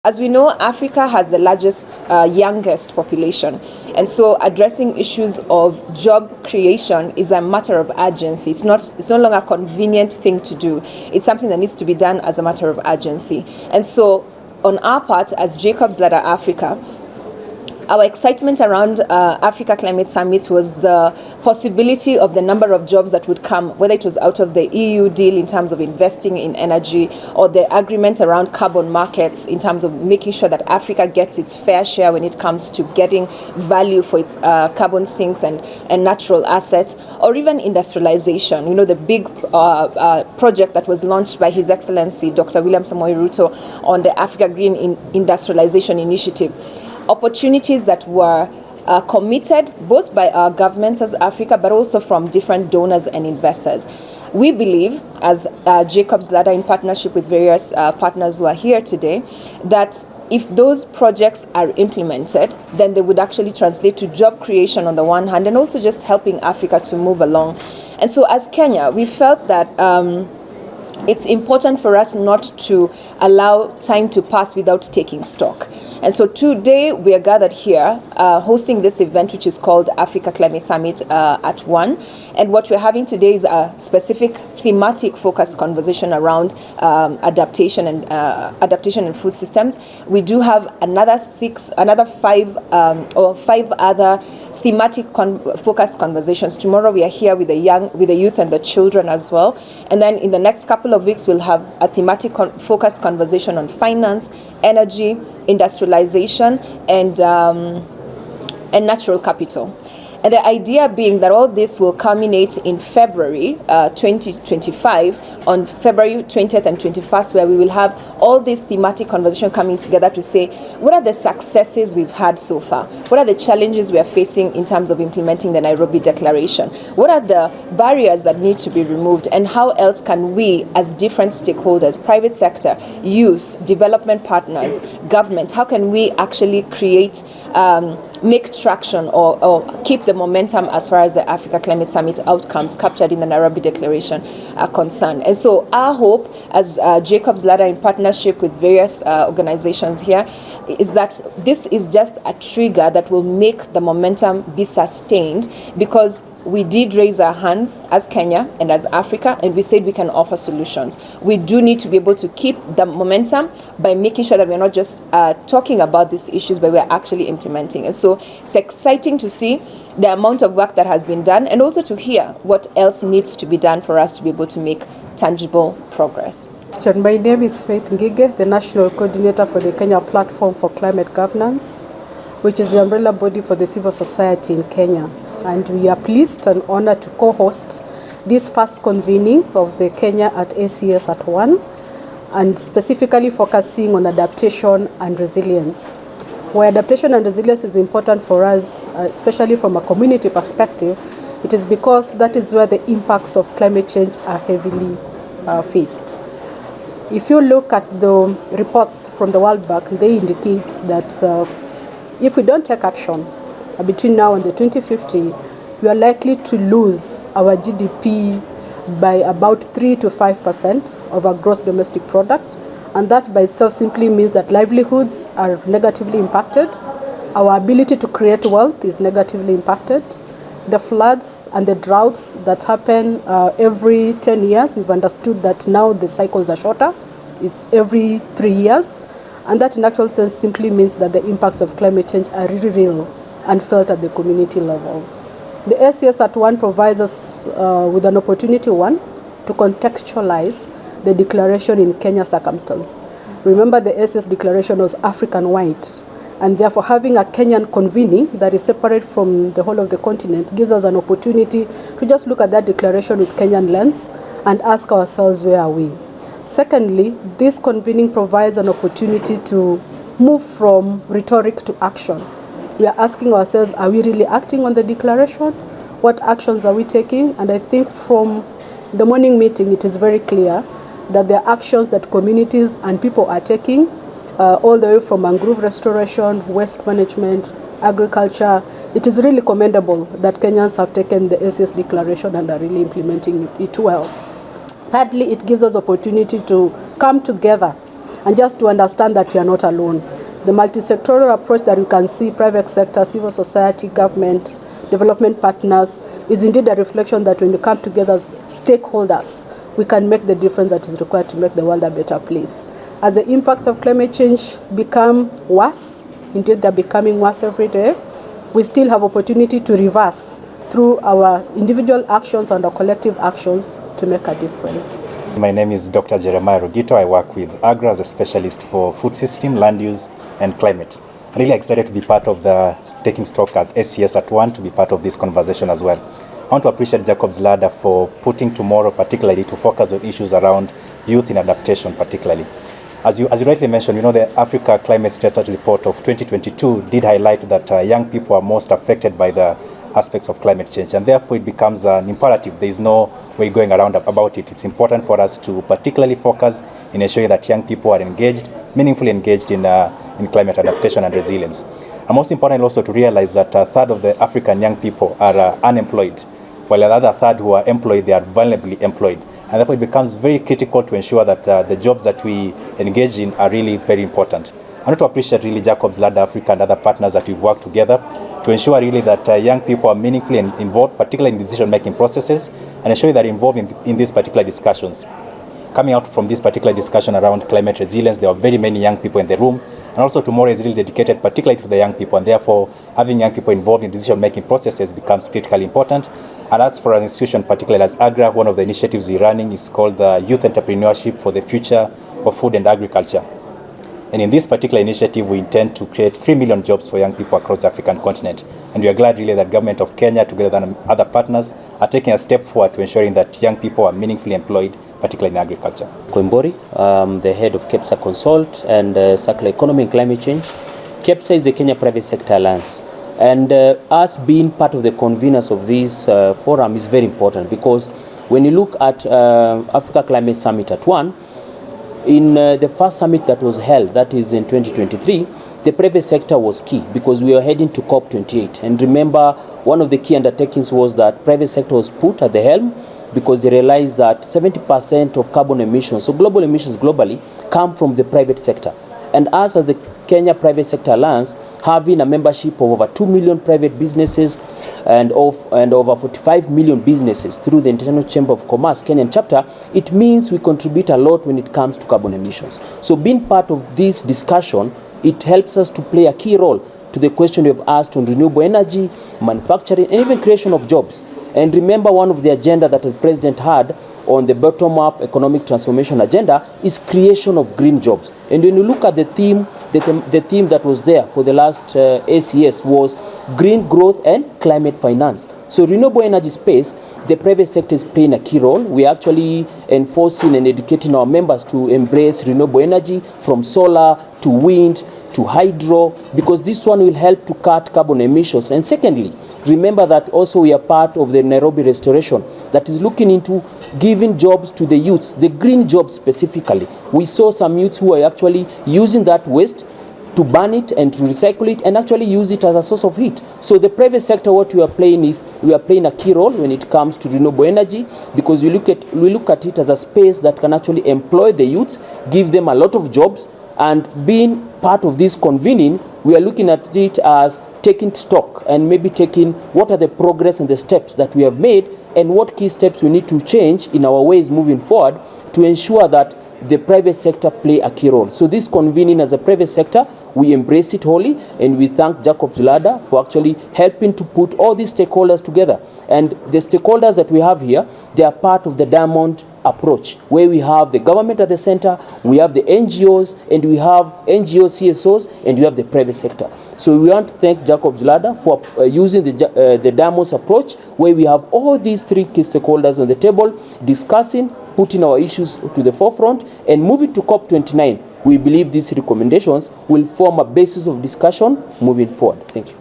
As we know, Africa has the largest, youngest population. And so addressing issues of job creation is a matter of urgency. It's no longer a convenient thing to do. It's something that needs to be done as a matter of urgency. And so on our part, as Jacob's Ladder Africa, our excitement around Africa Climate Summit was the possibility of the number of jobs that would come, whether it was out of the EU deal in terms of investing in energy, or the agreement around carbon markets in terms of making sure that Africa gets its fair share when it comes to getting value for its carbon sinks and natural assets, or even industrialization. You know, the big project that was launched by His Excellency Dr. William Samoei Rito on the Africa Green Industrialization Initiative. Opportunities that were committed both by our governments as Africa, but also from different donors and investors. We believe, as Jacob's Ladder, in partnership with various partners who are here today, that if those projects are implemented, then they would actually translate to job creation on the one hand, and also just helping Africa to move along. And so as Kenya, we felt that it's important for us not to allow time to pass without taking stock. And so today we are gathered here hosting this event, which is called Africa Climate Summit at 1. And what we're having today is a specific thematic focused conversation around adaptation and food systems. We do have another five other thematic focused conversations. Tomorrow we are here with the youth and the children as well. And then in the next couple of weeks, we'll have a thematic focused conversation on finance, energy, industrialization, and natural capital. And the idea being that all this will culminate in February 2025, on February 20th and 21st, where we will have all these thematic conversations coming together to say, what are the successes we've had so far? What are the challenges we are facing in terms of implementing the Nairobi Declaration? What are the barriers that need to be removed? And how else can we, as different stakeholders, private sector, youth, development partners, government, how can we actually create make traction or keep the momentum as far as the Africa Climate Summit outcomes captured in the Nairobi Declaration are concerned? And so our hope as Jacob's Ladder, in partnership with various organizations here, is that this is just a trigger that will make the momentum be sustained, because we did raise our hands as Kenya and as Africa, and we said we can offer solutions. We do need to be able to keep the momentum by making sure that we're not just talking about these issues, but we're actually implementing. And so it's exciting to see the amount of work that has been done, and also to hear what else needs to be done for us to be able to make tangible progress. My name is Faith Ngige, the National Coordinator for the Kenya Platform for Climate Governance, which is the umbrella body for the civil society in Kenya. And we are pleased and honored to co-host this first convening of the Kenya at ACS at 1, and specifically focusing on adaptation and resilience. Where adaptation and resilience is important for us, especially from a community perspective, it is because that is where the impacts of climate change are heavily faced. If you look at the reports from the World Bank, they indicate that if we don't take action between now and the 2050, we are likely to lose our GDP by about 3 to 5% of our gross domestic product. And that by itself simply means that livelihoods are negatively impacted. Our ability to create wealth is negatively impacted. The floods and the droughts that happen every 10 years, we've understood that now the cycles are shorter. It's every 3 years. And that in actual sense simply means that the impacts of climate change are really real and felt at the community level. The ACS at 1 provides us with an opportunity, to contextualize the declaration in Kenya circumstance. Remember, the ACS declaration was African-wide, and therefore having a Kenyan convening that is separate from the whole of the continent gives us an opportunity to just look at that declaration with Kenyan lens and ask ourselves, where are we? Secondly, this convening provides an opportunity to move from rhetoric to action. We are asking ourselves, are we really acting on the declaration? What actions are we taking? And I think from the morning meeting, it is very clear that the actions that communities and people are taking, all the way from mangrove restoration, waste management, agriculture, it is really commendable that Kenyans have taken the ACS declaration and are really implementing it well. Thirdly, it gives us opportunity to come together and just to understand that we are not alone. The multi-sectoral approach that you can see, private sector, civil society, government, development partners, is indeed a reflection that when you come together as stakeholders, we can make the difference that is required to make the world a better place. As the impacts of climate change become worse, indeed they're becoming worse every day, we still have opportunity to reverse through our individual actions and our collective actions to make a difference. My name is Dr. Jeremiah Rito. I work with AGRA as a specialist for food system, land use, and climate. I'm really excited to be part of the taking stock at SCS at one, to be part of this conversation as well. I want to appreciate Jacob's Ladder for putting tomorrow particularly to focus on issues around youth in adaptation particularly. As you rightly mentioned, the Africa Climate Status Report of 2022 did highlight that young people are most affected by the aspects of climate change, and therefore it becomes an imperative. There is no way going around about it. It's important for us to particularly focus in ensuring that young people are engaged, meaningfully engaged in climate adaptation and resilience. And most important also to realize that a third of the African young people are unemployed, while the other third who are employed, they are vulnerably employed. And therefore it becomes very critical to ensure that the jobs that we engage in are really very important. I want to appreciate really Jacob's Ladder Africa and other partners that we've worked together to ensure really that young people are meaningfully involved, particularly in decision-making processes, and ensuring that they're involved in these particular discussions. Coming out from this particular discussion around climate resilience, there are very many young people in the room, and also tomorrow is really dedicated particularly to the young people, and therefore having young people involved in decision-making processes becomes critically important. And that's for an institution particularly as AGRA. One of the initiatives we're running is called the Youth Entrepreneurship for the Future of Food and Agriculture. And in this particular initiative, we intend to create 3 million jobs for young people across the African continent. And we are glad really that government of Kenya, together with other partners, are taking a step forward to ensuring that young people are meaningfully employed, particularly in agriculture. Koimbori, the head of KEPSA Consult and Circular Economy and Climate Change. KEPSA is the Kenya Private Sector Alliance. And us being part of the conveners of this forum is very important, because when you look at Africa Climate Summit at one, in the first summit that was held, that is in 2023, the private sector was key because we were heading to COP28. And remember, one of the key undertakings was that private sector was put at the helm because they realized that 70% of carbon emissions, so global emissions globally, come from the private sector. And us as the Kenya Private Sector Alliance, having a membership of over 2 million private businesses and over 45 million businesses through the International Chamber of Commerce Kenyan chapter, it means we contribute a lot when it comes to carbon emissions. So being part of this discussion, it helps us to play a key role to the question you've asked on renewable energy, manufacturing, and even creation of jobs. And remember, one of the agenda that the president had on the bottom-up economic transformation agenda is creation of green jobs. And when you look at the theme that was there for the last ACS was green growth and climate finance. So renewable energy space, the private sector is playing a key role. We are actually enforcing and educating our members to embrace renewable energy, from solar to wind to hydro, because this one will help to cut carbon emissions. And secondly, remember that also we are part of the Nairobi Restoration that is looking into giving jobs to the youths, the green jobs specifically. We saw some youths who are actually using that waste to burn it and to recycle it and actually use it as a source of heat. So the private sector, what we are playing is, we are playing a key role when it comes to renewable energy, because we look at it as a space that can actually employ the youths, give them a lot of jobs. And being part of this convening, we are looking at it as taking stock and maybe taking what are the progress and the steps that we have made and what key steps we need to change in our ways moving forward to ensure that the private sector play a key role. So this convening as a private sector, we embrace it wholly, and we thank Jacob's Ladder for actually helping to put all these stakeholders together. And the stakeholders that we have here, they are part of the diamond approach, where we have the government at the center, we have the NGOs, and we have NGO CSOs, and we have the private sector. So we want to thank Jacob's Ladder for using the diamonds approach, where we have all these three key stakeholders on the table discussing, putting our issues to the forefront, and moving to COP29. We believe these recommendations will form a basis of discussion moving forward. Thank you.